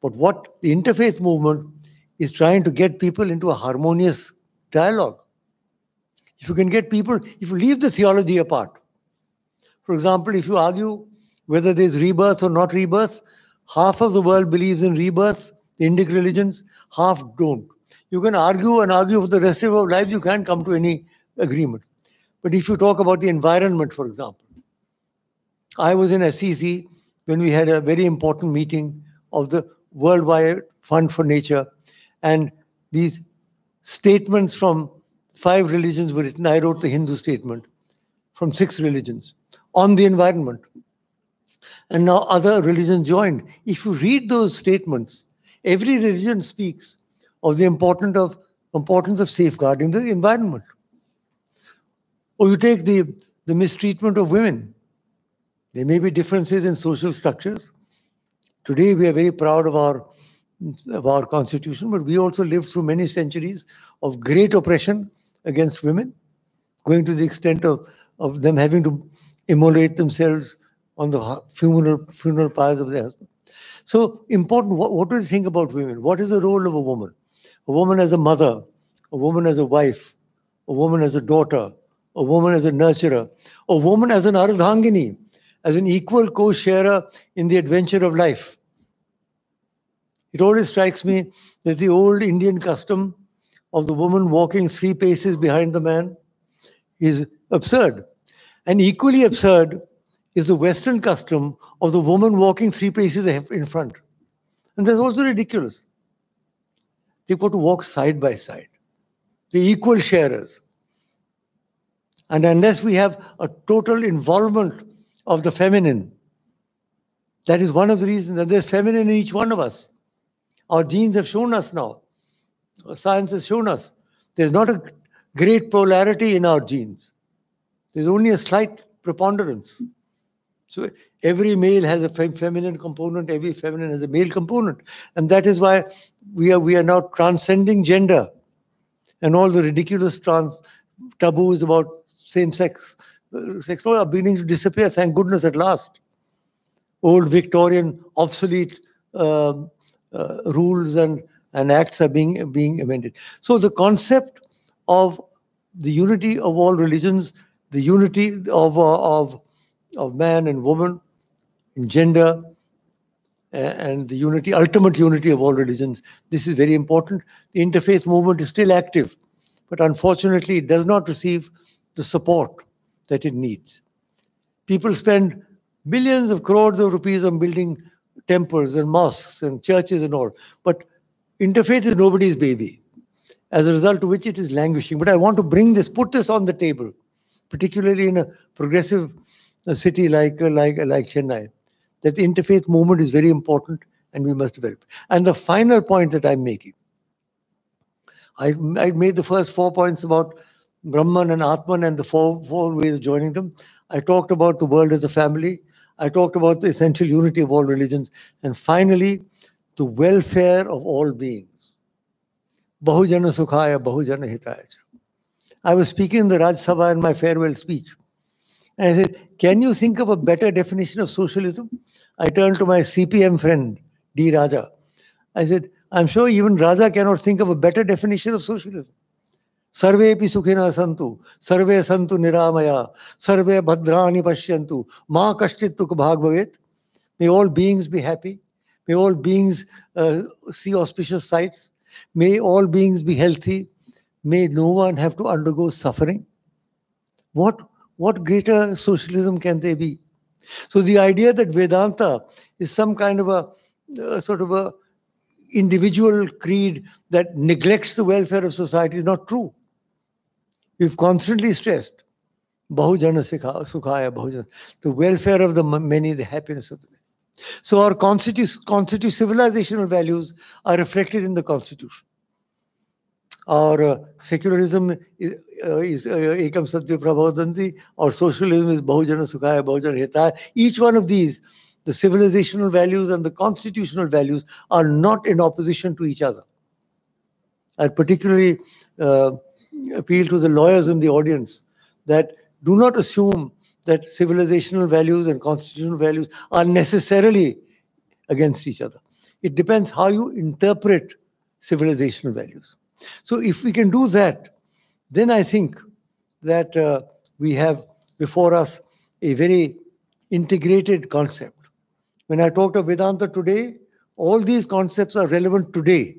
But what the interfaith movement is trying to get people into a harmonious dialogue. If you can get people, if you leave the theology apart, for example, if you argue whether there's rebirth or not rebirth, half of the world believes in rebirth, the Indic religions, half don't. You can argue and argue for the rest of your life, you can't come to any agreement. But if you talk about the environment, for example, I was in SEC when we had a very important meeting of the Worldwide Fund for Nature, and these statements from 5 religions were written. I wrote the Hindu statement from 6 religions on the environment. And now other religions joined. If you read those statements, every religion speaks of the importance of safeguarding the environment. Or you take the mistreatment of women. There may be differences in social structures. Today we are very proud of our constitution, but we also lived through many centuries of great oppression against women, going to the extent of them having to immolate themselves on the funeral pyres of their husband. So important, what do you think about women? What is the role of a woman? A woman as a mother, a woman as a wife, a woman as a daughter, a woman as a nurturer, a woman as an ardhangini, as an equal co-sharer in the adventure of life. It always strikes me that the old Indian custom of the woman walking 3 paces behind the man is absurd. And equally absurd is the Western custom of the woman walking 3 paces in front. And that's also ridiculous. They've got to walk side by side. They're equal sharers. And unless we have a total involvement of the feminine, that is one of the reasons that there's feminine in each one of us. Our genes have shown us now. Science has shown us. There's not a great polarity in our genes. There's only a slight preponderance. So every male has a feminine component, every feminine has a male component. And that is why we are now transcending gender and all the ridiculous taboos about same-sex sex are beginning to disappear, thank goodness, at last. Old Victorian obsolete rules and acts are being amended. So the concept of the unity of all religions, the unity of man and woman in gender, and the ultimate unity of all religions, this is very important. The interfaith movement is still active, but unfortunately it does not receive the support that it needs. People spend billions of crores of rupees on building temples and mosques and churches and all, but interfaith is nobody's baby, as a result of which it is languishing. But I want to put this on the table, particularly in a progressive city like Chennai, that the interfaith movement is very important and we must develop. And the final point that I'm making, I made the first 4 points about Brahman and Atman and the four ways of joining them. I talked about the world as a family. I talked about the essential unity of all religions. And finally, the welfare of all beings. Bahujana Sukhaya, Bahujana Hitaya. I was speaking in the Raj Sabha in my farewell speech. And I said, can you think of a better definition of socialism? I turned to my CPM friend, D. Raja. I said, I'm sure even Raja cannot think of a better definition of socialism. Sarve pi sukhina santu, sarve santu niramaya, sarve bhadrani pashyantu, ma kashtit tuk bhag bhavet. May all beings be happy. May all beings see auspicious sights. May all beings be healthy. May no one have to undergo suffering. What greater socialism can there be? So the idea that Vedanta is some kind of a sort of a individual creed that neglects the welfare of society is not true. We've constantly stressed Bahujana Sukhaya, Bahujana, the welfare of the many, the happiness of the many. So our civilizational values are reflected in the Constitution. Our secularism is Ekam Satya Prabodhanti, or socialism is Bahujana Sukhaya, Bahujana Hitaya. Each one of these, the civilizational values and the constitutional values, are not in opposition to each other. I particularly appeal to the lawyers in the audience that do not assume that civilizational values and constitutional values are necessarily against each other. It depends how you interpret civilizational values. So if we can do that, then I think that we have before us a very integrated concept. When I talked of Vedanta today, all these concepts are relevant today.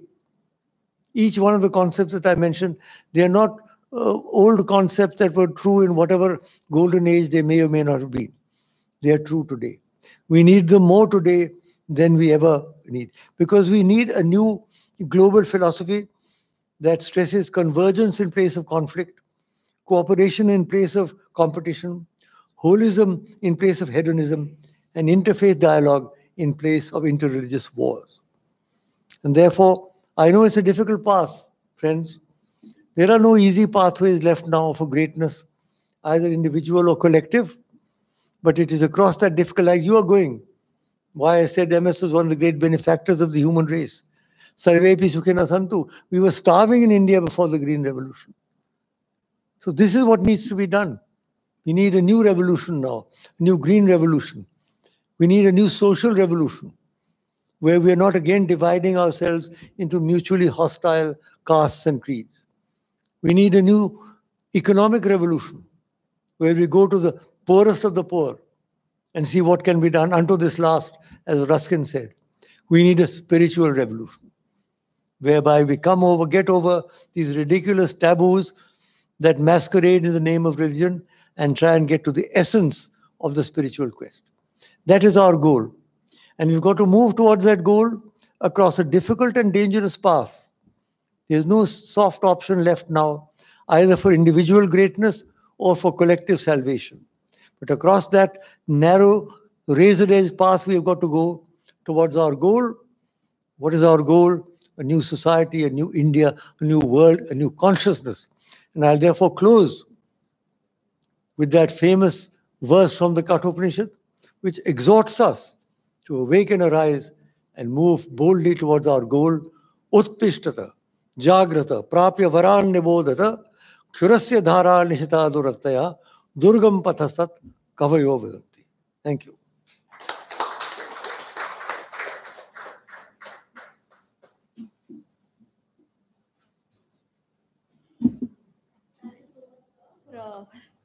Each one of the concepts that I mentioned, they are not old concepts that were true in whatever golden age they may or may not have been. They are true today. We need them more today than we ever need, because we need a new global philosophy that stresses convergence in place of conflict, cooperation in place of competition, holism in place of hedonism, and interfaith dialogue in place of interreligious wars. And therefore, I know it's a difficult path, friends. There are no easy pathways left now for greatness, either individual or collective, but it is across that difficult line you are going. Why I said MS was one of the great benefactors of the human race. Sarvepi Sukhina Santu. We were starving in India before the Green Revolution. So this is what needs to be done. We need a new revolution now, a new green revolution. We need a new social revolution, where we are not again dividing ourselves into mutually hostile castes and creeds. We need a new economic revolution, where we go to the poorest of the poor and see what can be done unto this last, as Ruskin said. We need a spiritual revolution, whereby we get over these ridiculous taboos that masquerade in the name of religion and try and get to the essence of the spiritual quest. That is our goal. And we've got to move towards that goal across a difficult and dangerous path. There's no soft option left now, either for individual greatness or for collective salvation. But across that narrow, razor-edge path, we've got to go towards our goal. What is our goal? A new society, a new India, a new world, a new consciousness. And I'll therefore close with that famous verse from the Kathopanishad, which exhorts us to awake and arise and move boldly towards our goal. Uttishtata, jagrata, prapya varan nibodhata, kshurasya dhara nishita durataya, durgam pathasat kavayo vadanti. Thank you.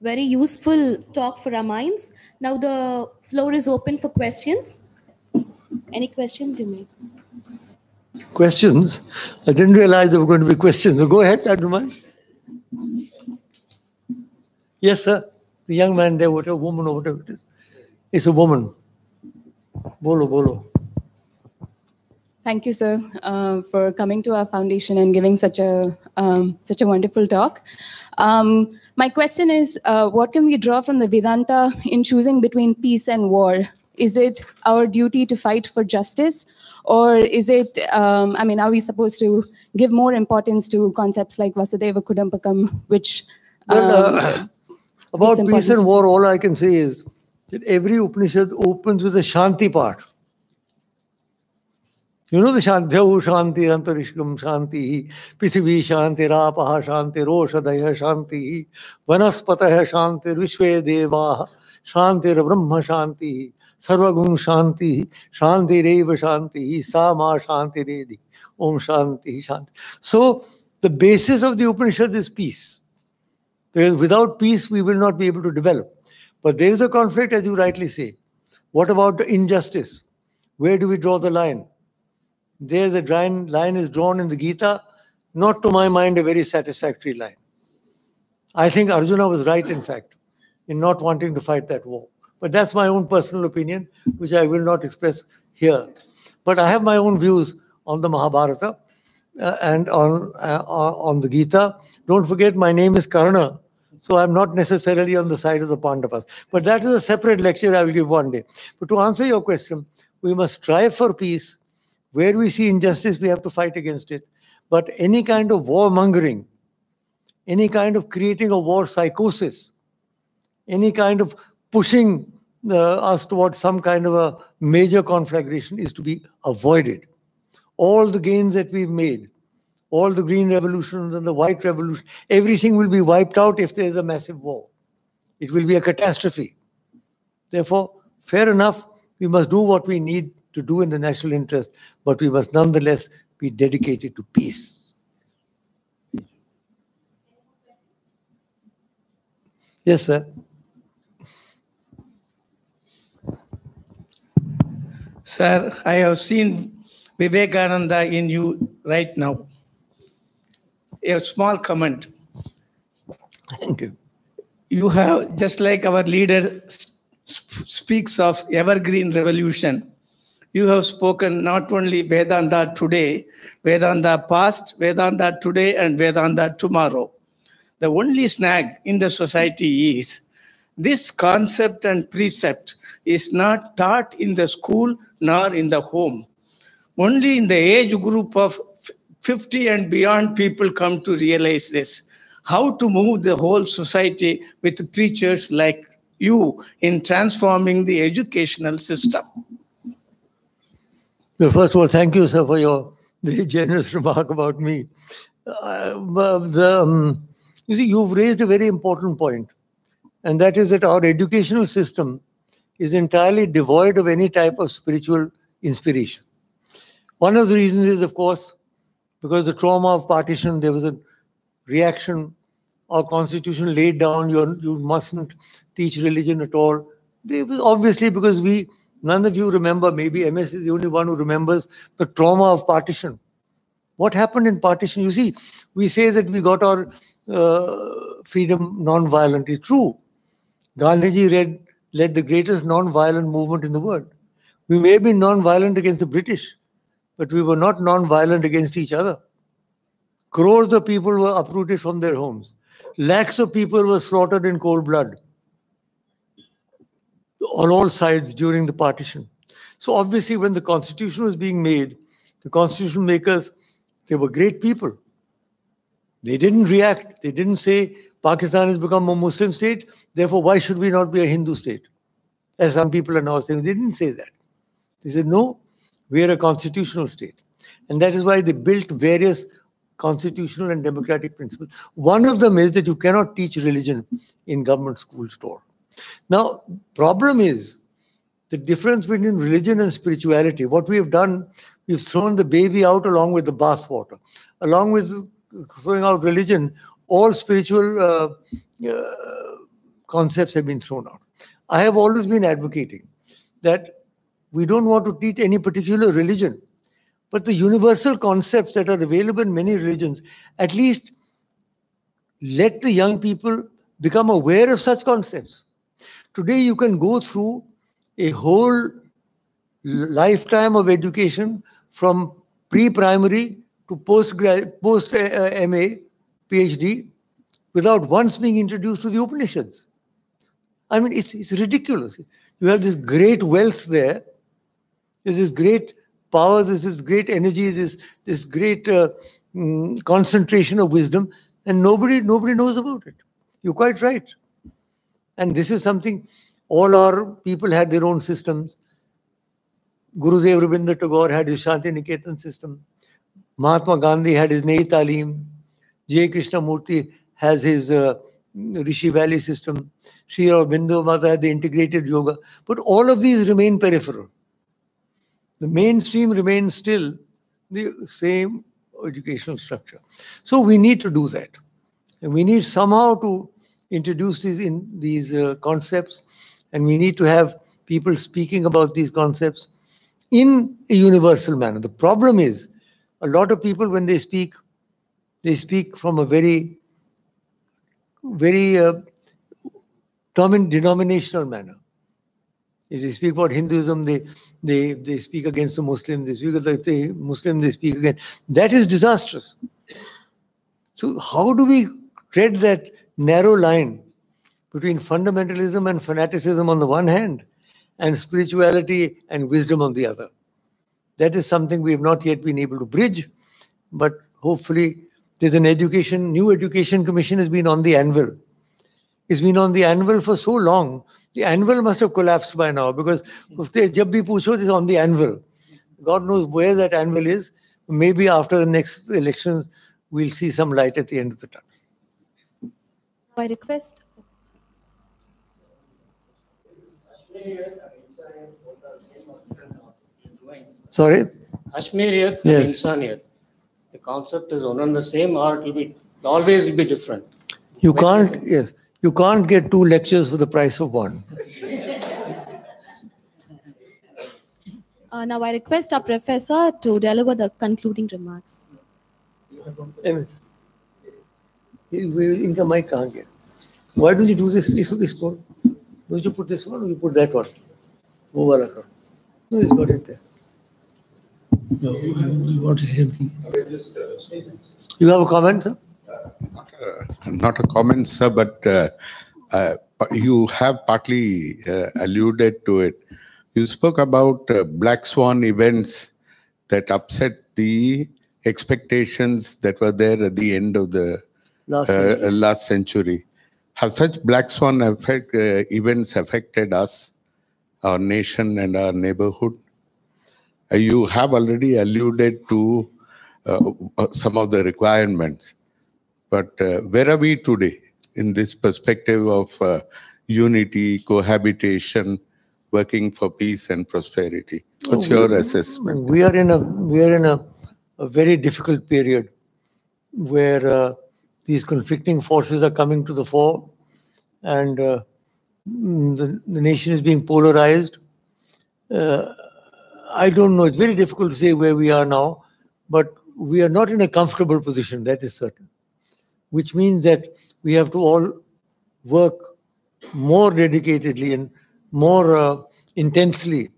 Very useful talk for our minds. Now the floor is open for questions. Any questions you may? Questions? I didn't realize there were going to be questions. So go ahead, I don't mind. Yes, sir. The young man there, whatever, woman or whatever it is. It's a woman. Bolo, bolo. Thank you, sir, for coming to our foundation and giving such a wonderful talk. My question is, what can we draw from the Vedanta in choosing between peace and war? Is it our duty to fight for justice? Or is it, are we supposed to give more importance to concepts like Vasudeva Kudumbakam, which... About peace and war, all I can say is that every Upanishad opens with a Shanti part. You know the Shanti, Devu Shanti, Antarishkam Shanti, Pithivi Shanti, Rapaha Shanti, Roshadaya Shanti, Vanaspataya Shanti, Vishve Deva, Shanti Brahma Shanti, Sarvagun Shanti, Shanti Reva Shanti, Sama Shanti Redi, Om Shanti Shanti. So the basis of the Upanishad is peace. Because without peace, we will not be able to develop. But there is a conflict, as you rightly say. What about the injustice? Where do we draw the line? There's a line is drawn in the Gita, not to my mind a very satisfactory line. I think Arjuna was right, in fact, in not wanting to fight that war. But that's my own personal opinion, which I will not express here. But I have my own views on the Mahabharata and on the Gita. Don't forget, my name is Karna, so I'm not necessarily on the side of the Pandavas. But that is a separate lecture I will give one day. But to answer your question, we must strive for peace. Where we see injustice, we have to fight against it. But any kind of warmongering, any kind of creating a war psychosis, any kind of pushing us towards some kind of a major conflagration is to be avoided. All the gains that we've made, all the green revolutions and the white revolution, everything will be wiped out if there is a massive war. It will be a catastrophe. Therefore, fair enough, we must do what we need to do in the national interest, but we must nonetheless be dedicated to peace. Yes, sir. Sir, I have seen Vivekananda in you right now. A small comment. Thank you. You have, just like our leader speaks of evergreen revolution, you have spoken not only Vedanta today, Vedanta past, Vedanta today, and Vedanta tomorrow. The only snag in the society is this concept and precept is not taught in the school nor in the home. Only in the age group of 50 and beyond people come to realize this. How to move the whole society with preachers like you in transforming the educational system. Well, first of all, thank you, sir, for your very generous remark about me. You see, you've raised a very important point, and that is that our educational system is entirely devoid of any type of spiritual inspiration. One of the reasons is, of course, because the trauma of partition, there was a reaction our constitution laid down you mustn't teach religion at all. Obviously, because none of you remember, maybe MS is the only one who remembers the trauma of partition. What happened in partition? You see, we say that we got our freedom non-violently. True. Gandhiji led the greatest non-violent movement in the world. We may have been non-violent against the British, but we were not non-violent against each other. Crores of people were uprooted from their homes. Lakhs of people were slaughtered in cold blood on all sides during the partition. So obviously, when the constitution was being made, the constitution makers, they were great people. They didn't react. They didn't say, Pakistan has become a Muslim state, therefore why should we not be a Hindu state? As some people are now saying. They didn't say that. They said, no, we are a constitutional state. And that is why they built various constitutional and democratic principles. One of them is that you cannot teach religion in government schools at all. Now, problem is the difference between religion and spirituality. What we have done, we've thrown the baby out along with the bathwater. Along with throwing out religion, all spiritual concepts have been thrown out. I have always been advocating that we don't want to teach any particular religion, but the universal concepts that are available in many religions, at least let the young people become aware of such concepts. Today, you can go through a whole lifetime of education from pre-primary to post-MA, PhD, without once being introduced to the Upanishads. I mean, it's ridiculous. You have this great wealth there. There's this great power, there's this great energy, this great concentration of wisdom, and nobody knows about it. You're quite right. And this is something, all our people had their own systems. Gurudev Rabindranath Tagore had his Shanti Niketan system. Mahatma Gandhi had his Nei Talim. J. Krishnamurti has his Rishi Valley system. Sri Aurobindo Mata had the integrated yoga. But all of these remain peripheral. The mainstream remains still the same educational structure. So we need to do that. And we need somehow to introduce these concepts, and we need to have people speaking about these concepts in a universal manner. The problem is, a lot of people, when they speak from a very, very denominational manner. If they speak about Hinduism, they speak against the Muslims. They speak against the Muslims, they speak against. That is disastrous. So how do we tread that narrow line between fundamentalism and fanaticism on the one hand, and spirituality and wisdom on the other? That is something we have not yet been able to bridge, but hopefully there's an new education commission has been on the anvil. It's been on the anvil for so long. The anvil must have collapsed by now, because jab bhi pucho, it's on the anvil. God knows where that anvil is. Maybe after the next elections, we'll see some light at the end of the tunnel. I request. Sorry? Kashmiriyat and Yes. Insaniyat. The concept is one and the same, or it will always be different. You can't get 2 lectures for the price of 1. Now I request our professor to deliver the concluding remarks. MS. In the mic can't get. Why don't you do this? Don't you put this one or you put that one? No, it's got it there. No, what is something? You have a comment, sir? Not a comment, sir, but you have partly alluded to it. You spoke about black swan events that upset the expectations that were there at the end of the last century. Have such black swan events affected us, our nation and our neighborhood? You have already alluded to some of the requirements, but where are we today in this perspective of unity, cohabitation, working for peace and prosperity? What's your assessment? We are in a very difficult period where These conflicting forces are coming to the fore, and the nation is being polarized. I don't know, it's very difficult to say where we are now, but we are not in a comfortable position, that is certain, which means that we have to all work more dedicatedly and more intensely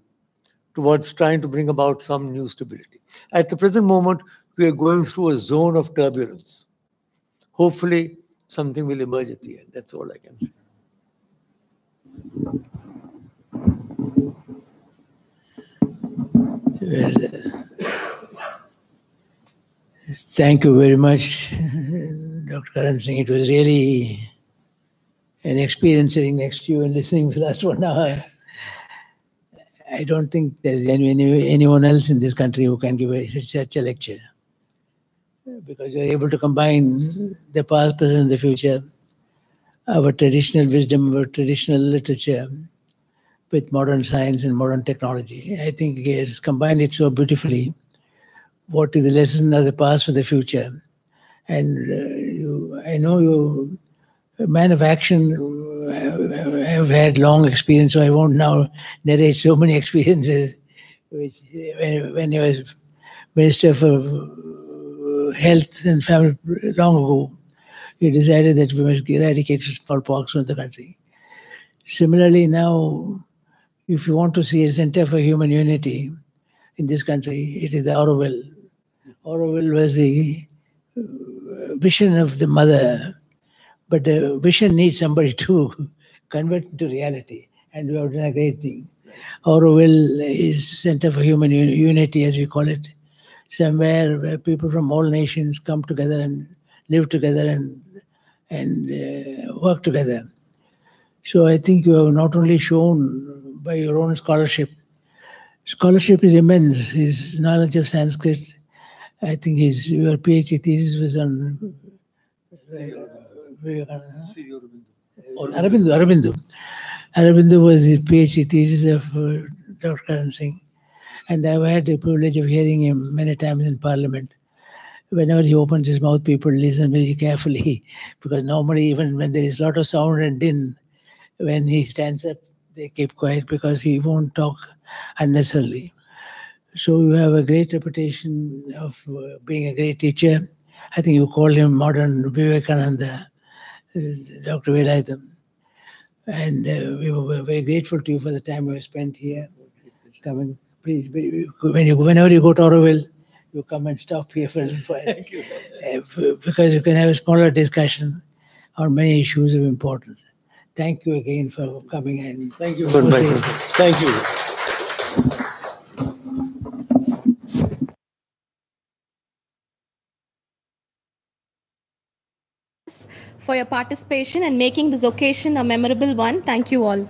towards trying to bring about some new stability. At the present moment, we are going through a zone of turbulence. Hopefully, something will emerge at the end. That's all I can say. Well, thank you very much, Dr. Karan Singh. It was really an experience sitting next to you and listening for the last 1 hour. I don't think there's anyone else in this country who can give such a lecture, because you're able to combine the past, present, and the future, our traditional wisdom, our traditional literature, with modern science and modern technology. I think he has combined it so beautifully. What is the lesson of the past for the future? And I know you, a man of action, have had long experience, so I won't now narrate so many experiences. Which, when he was Minister for Health and Family long ago, he decided that we must eradicate smallpox from the country. Similarly, now, if you want to see a center for human unity in this country, it is the Auroville. Auroville was the vision of the mother, but the vision needs somebody to convert into reality, and we have done a great thing. Auroville is Center for Human Unity, as we call it, somewhere where people from all nations come together and live together and work together. So I think you have not only shown by your own scholarship. Scholarship is immense. His knowledge of Sanskrit, I think your PhD thesis was on Aurobindo. Aurobindo was his PhD thesis of Dr. Karan Singh. And I've had the privilege of hearing him many times in Parliament. Whenever he opens his mouth, people listen very carefully, because normally, even when there is a lot of sound and din, when he stands up, they keep quiet because he won't talk unnecessarily. So you have a great reputation of being a great teacher. I think you call him modern Vivekananda, Dr. Velayudham. And we were very grateful to you for the time we spent here. Coming, please, whenever you go to Auroville, you come and stop here for a little while. Thank you. Because you can have a smaller discussion on many issues of importance. Thank you again for coming in. Thank you for inviting me. Thank you. For your participation and making this occasion a memorable one. Thank you all.